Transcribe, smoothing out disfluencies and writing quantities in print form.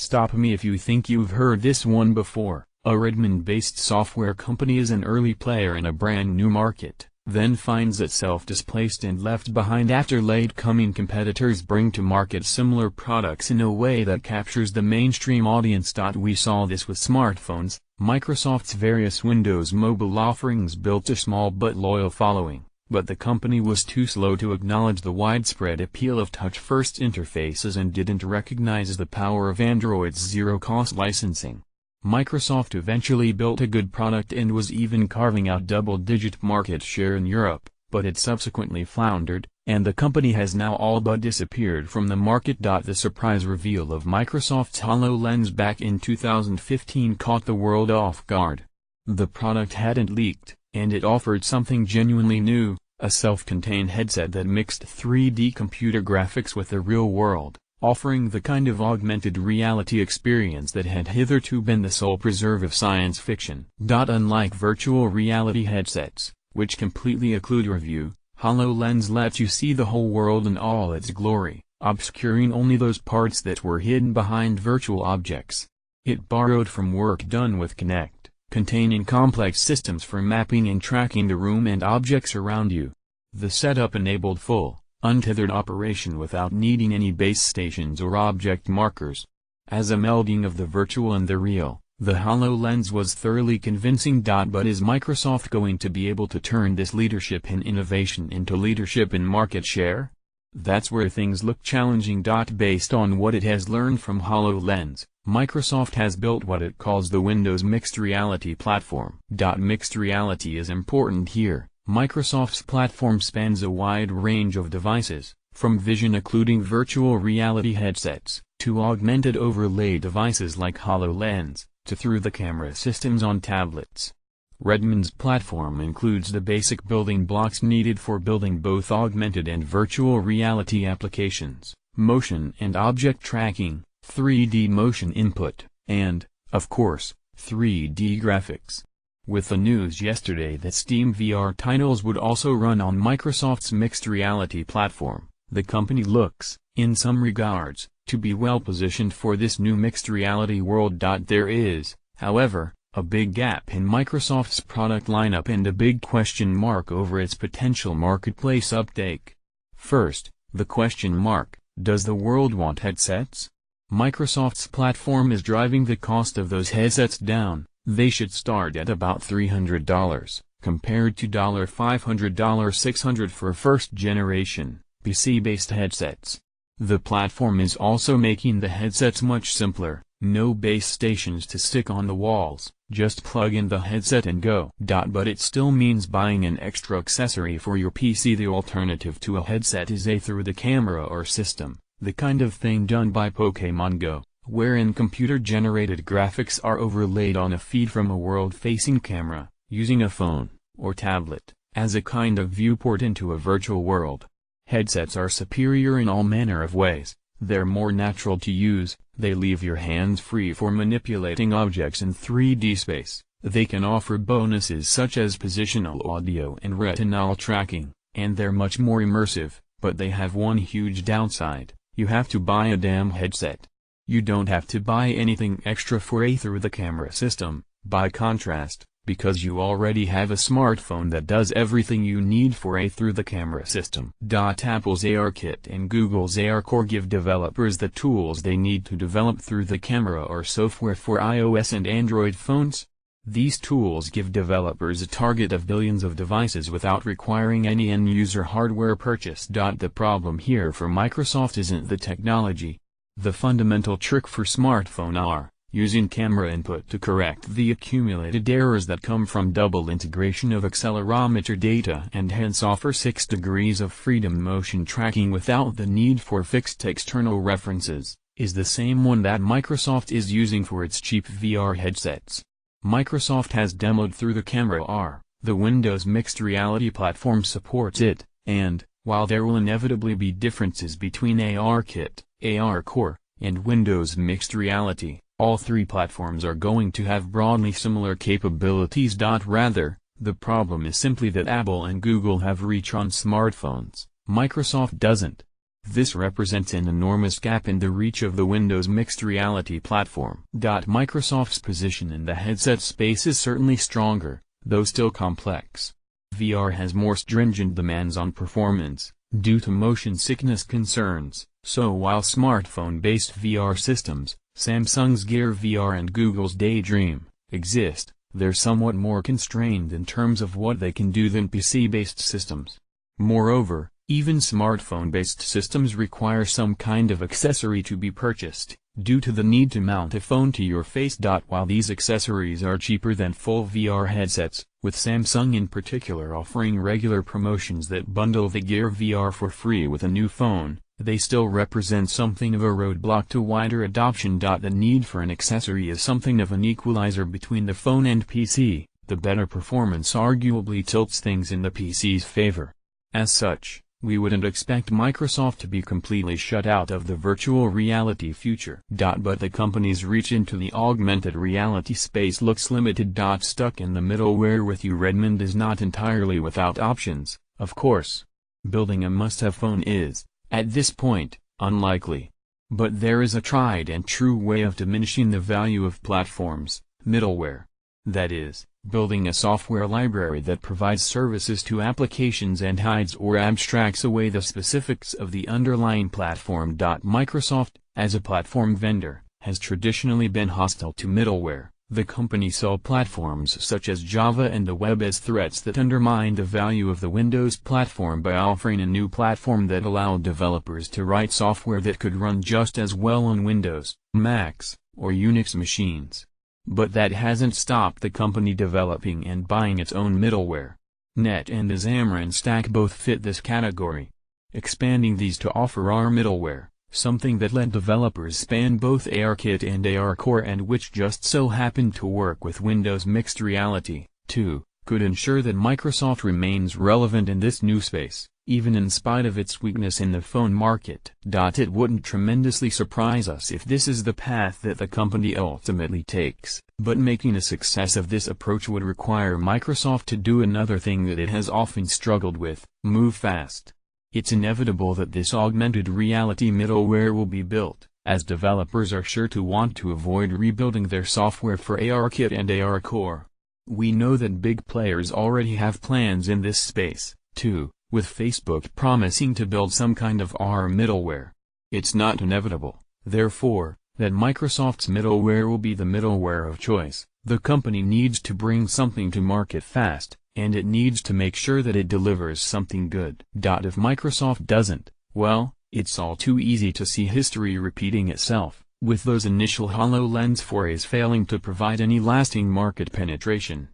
Stop me if you think you've heard this one before. A Redmond-based software company is an early player in a brand new market, then finds itself displaced and left behind after late-coming competitors bring to market similar products in a way that captures the mainstream audience. We saw this with smartphones. Microsoft's various Windows mobile offerings built a small but loyal following, but the company was too slow to acknowledge the widespread appeal of touch-first interfaces and didn't recognize the power of Android's zero-cost licensing. Microsoft eventually built a good product and was even carving out double-digit market share in Europe, but it subsequently floundered, and the company has now all but disappeared from the market. The surprise reveal of Microsoft's HoloLens back in 2015 caught the world off guard. The product hadn't leaked, and it offered something genuinely new, a self-contained headset that mixed 3D computer graphics with the real world, offering the kind of augmented reality experience that had hitherto been the sole preserve of science fiction. Unlike virtual reality headsets, which completely occlude your view, HoloLens lets you see the whole world in all its glory, obscuring only those parts that were hidden behind virtual objects. It borrowed from work done with Kinect, containing complex systems for mapping and tracking the room and objects around you. The setup enabled full, untethered operation without needing any base stations or object markers. As a melding of the virtual and the real, the HoloLens was thoroughly convincing. But is Microsoft going to be able to turn this leadership in innovation into leadership in market share? That's where things look challenging. Based on what it has learned from HoloLens, Microsoft has built what it calls the Windows Mixed Reality Platform. Mixed reality is important here. Microsoft's platform spans a wide range of devices, from vision-occluding virtual reality headsets, to augmented overlay devices like HoloLens, to through-the-camera systems on tablets. Redmond's platform includes the basic building blocks needed for building both augmented and virtual reality applications, motion and object tracking, 3D motion input, and, of course, 3D graphics. With the news yesterday that Steam VR titles would also run on Microsoft's mixed reality platform, the company looks, in some regards, to be well positioned for this new mixed reality world. There is, however, a big gap in Microsoft's product lineup and a big question mark over its potential marketplace uptake. First, the question mark: does the world want headsets? Microsoft's platform is driving the cost of those headsets down. They should start at about $300, compared to $500, $600 for first-generation, PC-based headsets. The platform is also making the headsets much simpler, no base stations to stick on the walls, just plug in the headset and go. But it still means buying an extra accessory for your PC. The alternative to a headset is a through-the-camera or system, the kind of thing done by Pokémon Go, wherein computer-generated graphics are overlaid on a feed from a world-facing camera, using a phone, or tablet, as a kind of viewport into a virtual world. Headsets are superior in all manner of ways. They're more natural to use, they leave your hands free for manipulating objects in 3D space, they can offer bonuses such as positional audio and retinal tracking, and they're much more immersive, but they have one huge downside: you have to buy a damn headset. You don't have to buy anything extra for a through-the-camera system, by contrast, because you already have a smartphone that does everything you need for a through-the-camera system. Apple's ARKit and Google's ARCore give developers the tools they need to develop through-the-camera or software for iOS and Android phones. These tools give developers a target of billions of devices without requiring any end-user hardware purchase. The problem here for Microsoft isn't the technology. The fundamental trick for smartphone are, using camera input to correct the accumulated errors that come from double integration of accelerometer data and hence offer 6 degrees of freedom. Motion tracking without the need for fixed external references, is the same one that Microsoft is using for its cheap VR headsets. Microsoft has demoed through the camera R, the Windows Mixed Reality Platform supports it, and, while there will inevitably be differences between ARKit, ARCore, and Windows Mixed Reality, all three platforms are going to have broadly similar capabilities. Rather, the problem is simply that Apple and Google have reach on smartphones, Microsoft doesn't. This represents an enormous gap in the reach of the Windows mixed reality platform. Microsoft's position in the headset space is certainly stronger, though still complex. VR has more stringent demands on performance, due to motion sickness concerns, so while smartphone-based VR systems, Samsung's Gear VR and Google's Daydream, exist, they're somewhat more constrained in terms of what they can do than PC-based systems. Moreover, even smartphone-based systems require some kind of accessory to be purchased, due to the need to mount a phone to your face. While these accessories are cheaper than full VR headsets, with Samsung in particular offering regular promotions that bundle the Gear VR for free with a new phone, they still represent something of a roadblock to wider adoption. The need for an accessory is something of an equalizer between the phone and PC. The better performance arguably tilts things in the PC's favor. As such, we wouldn't expect Microsoft to be completely shut out of the virtual reality future. But the company's reach into the augmented reality space looks limited. Stuck in the middle where with you, Redmond is not entirely without options, of course. Building a must-have phone is, at this point, unlikely. But there is a tried and true way of diminishing the value of platforms, middleware. That is, building a software library that provides services to applications and hides or abstracts away the specifics of the underlying platform. Microsoft, as a platform vendor, has traditionally been hostile to middleware. The company saw platforms such as Java and the web as threats that undermined the value of the Windows platform by offering a new platform that allowed developers to write software that could run just as well on Windows, Macs, or Unix machines. But that hasn't stopped the company developing and buying its own middleware. Net and the Xamarin Stack both fit this category. Expanding these to offer AR middleware, something that let developers span both ARKit and ARCore and which just so happened to work with Windows Mixed Reality, too, could ensure that Microsoft remains relevant in this new space, even in spite of its weakness in the phone market. It wouldn't tremendously surprise us if this is the path that the company ultimately takes, but making a success of this approach would require Microsoft to do another thing that it has often struggled with: move fast. It's inevitable that this augmented reality middleware will be built, as developers are sure to want to avoid rebuilding their software for ARKit and ARCore. We know that big players already have plans in this space, too, with Facebook promising to build some kind of AR middleware. It's not inevitable, therefore, that Microsoft's middleware will be the middleware of choice. The company needs to bring something to market fast, and it needs to make sure that it delivers something good. If Microsoft doesn't, well, it's all too easy to see history repeating itself, with those initial HoloLens forays failing to provide any lasting market penetration.